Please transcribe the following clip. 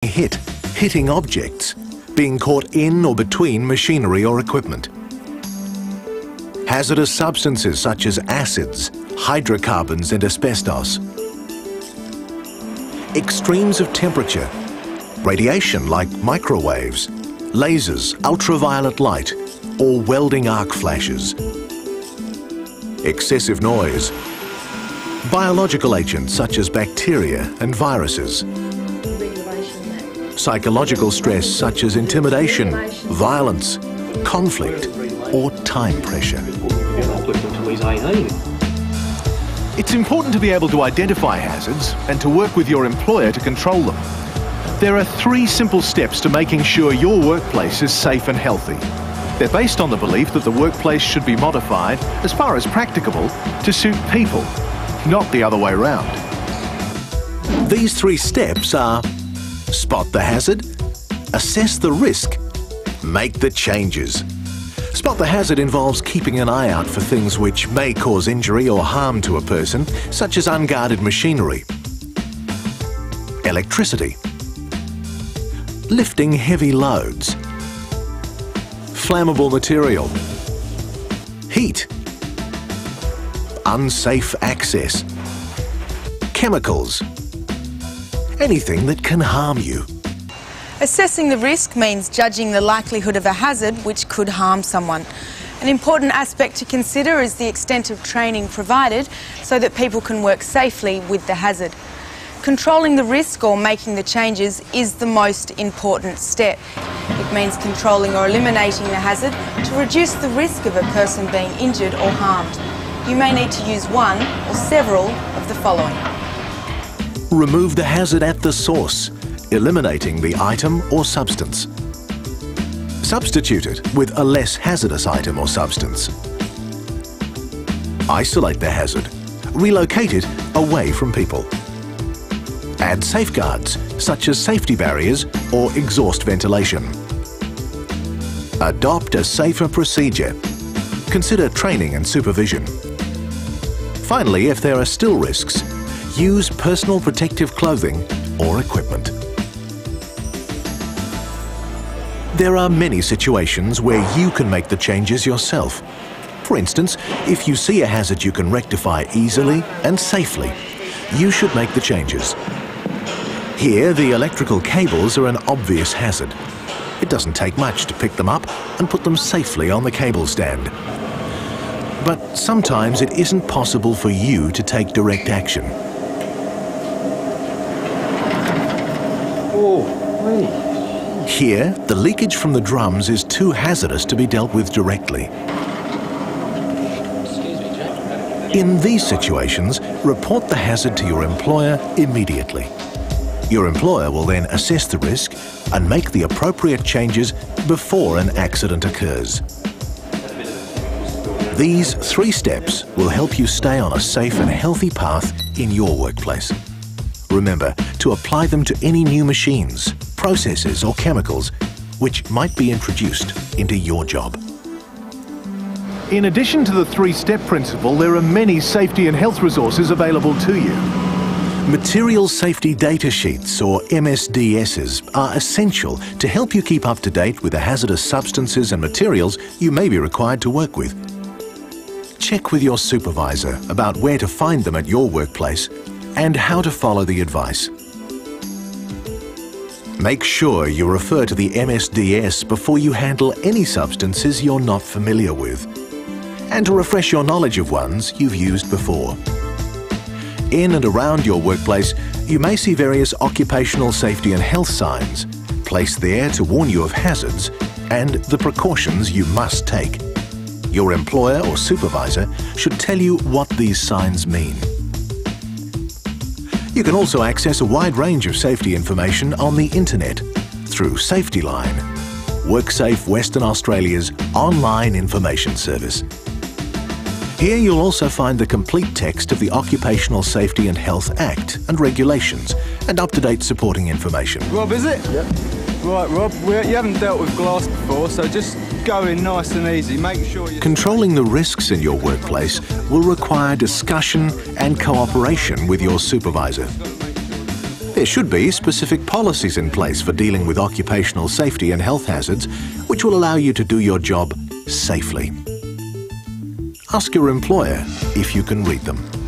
hitting objects, being caught in or between machinery or equipment. Hazardous substances such as acids, hydrocarbons and asbestos. Extremes of temperature, radiation like microwaves, lasers, ultraviolet light, or welding arc flashes. Excessive noise. Biological agents such as bacteria and viruses. Psychological stress such as intimidation, violence, conflict, or time pressure. It's important to be able to identify hazards and to work with your employer to control them. There are 3 simple steps to making sure your workplace is safe and healthy. They're based on the belief that the workplace should be modified, as far as practicable, to suit people, not the other way around. These 3 steps are: spot the hazard, assess the risk, make the changes. Spot the hazard involves keeping an eye out for things which may cause injury or harm to a person, such as unguarded machinery, electricity, lifting heavy loads, flammable material, heat, unsafe access, chemicals, anything that can harm you. Assessing the risk means judging the likelihood of a hazard which could harm someone. An important aspect to consider is the extent of training provided so that people can work safely with the hazard. Controlling the risk or making the changes is the most important step. It means controlling or eliminating the hazard to reduce the risk of a person being injured or harmed. You may need to use one or several of the following. Remove the hazard at the source, eliminating the item or substance. Substitute it with a less hazardous item or substance. Isolate the hazard. Relocate it away from people. Add safeguards, such as safety barriers or exhaust ventilation. Adopt a safer procedure. Consider training and supervision. Finally, if there are still risks, use personal protective clothing or equipment. There are many situations where you can make the changes yourself. For instance, if you see a hazard you can rectify easily and safely, you should make the changes. Here, the electrical cables are an obvious hazard. It doesn't take much to pick them up and put them safely on the cable stand. But sometimes it isn't possible for you to take direct action. Here, the leakage from the drums is too hazardous to be dealt with directly. In these situations, report the hazard to your employer immediately. Your employer will then assess the risk and make the appropriate changes before an accident occurs. These 3 steps will help you stay on a safe and healthy path in your workplace. Remember to apply them to any new machines, processes or chemicals which might be introduced into your job. In addition to the 3-step principle, there are many safety and health resources available to you. Material safety data sheets, or MSDSs, are essential to help you keep up to date with the hazardous substances and materials you may be required to work with. Check with your supervisor about where to find them at your workplace and how to follow the advice. Make sure you refer to the MSDS before you handle any substances you're not familiar with, and to refresh your knowledge of ones you've used before. In and around your workplace, you may see various occupational safety and health signs placed there to warn you of hazards and the precautions you must take. Your employer or supervisor should tell you what these signs mean. You can also access a wide range of safety information on the internet through SafetyLine, WorkSafe Western Australia's online information service. Here you'll also find the complete text of the Occupational Safety and Health Act and regulations and up-to-date supporting information. Rob, is it? Yep. Right, Rob, you haven't dealt with glass before, so just go in nice and easy. Make sure you... Controlling the risks in your workplace will require discussion and cooperation with your supervisor. There should be specific policies in place for dealing with occupational safety and health hazards, which will allow you to do your job safely. Ask your employer if you can read them.